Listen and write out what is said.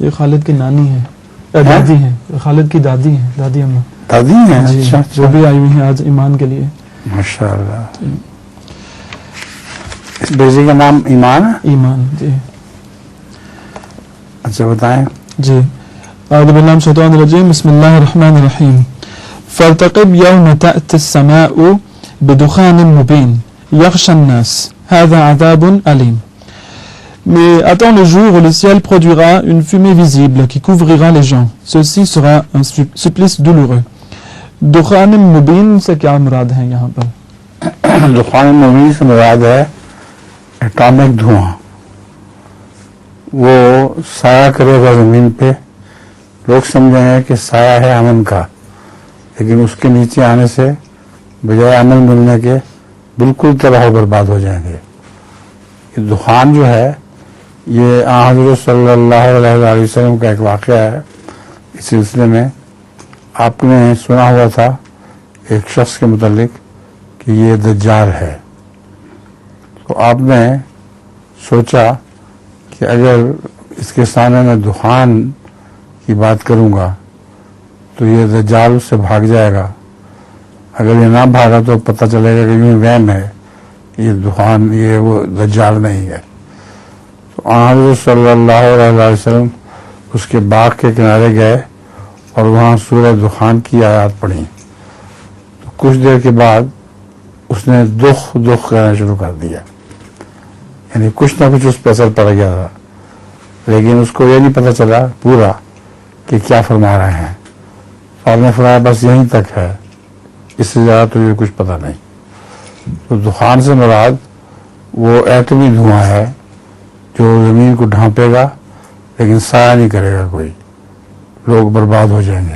یہ خالد کی نانی ہے، دادی ہیں، خالد کی دادی ہیں، دادی اماں، دادی ہیں؟ جی اچھا وہ بھی آئی ہوئی ہیں آج ایمان کے لیے. ماشاء اللہ. اس بیٹی کا نام ایمان ہے؟ ایمان. جی اچھا بتائیں. جی اعوذ باللہ من الشیطان الرجیم، بسم اللہ الرحمن الرحیم. فارتقب یوم تأتی السماء بدخان مبین یغشی الناس هذا عذاب علیم. Mais attends le jour où le ciel produira une fumée visible qui couvrira les gens. Ceci sera un supplice douloureux. دخان مبین سے کیا مراد ہے یہاں پر؟ دخان مبین سے مراد ہے اٹامک دھواں. وہ سایہ کرے گا زمین پہ، لوگ سمجھیں گے کہ سایہ ہے امن کا، لیکن اس کے نیچے آنے سے بجائے امن ملنے کے بالکل تباہ و برباد ہو جائیں گے. یہ دخان جو ہے یہ حضرت صلی اللہ علیہ وسلم کا ایک واقعہ ہے. اس سلسلے میں آپ نے سنا ہوا تھا ایک شخص کے متعلق کہ یہ دجال ہے، تو آپ نے سوچا کہ اگر اس کے سامنے میں دخان کی بات کروں گا تو یہ دجال اس سے بھاگ جائے گا. اگر یہ نہ بھاگا تو پتہ چلے گا کہ یہ وہم ہے، یہ دخان یہ وہ دجال نہیں ہے. تو حضرت صلی اللہ علیہ وسلم اس کے باغ کے کنارے گئے اور وہاں سورہ دخان کی آیات پڑھی. تو کچھ دیر کے بعد اس نے دخ دخ کہنا شروع کر دیا، یعنی کچھ نہ کچھ اس پہ اثر پڑ گیا تھا، لیکن اس کو یہ نہیں پتہ چلا پورا کہ کیا فرما رہے ہیں. آپ نے فرمایا بس یہیں تک ہے، اس سے زیادہ تو یہ کچھ پتہ نہیں. تو دخان سے مراد وہ ایٹمی دھواں ہے جو زمین کو ڈھانپے گا لیکن سایہ نہیں کرے گا کوئی، لوگ برباد ہو جائیں گے.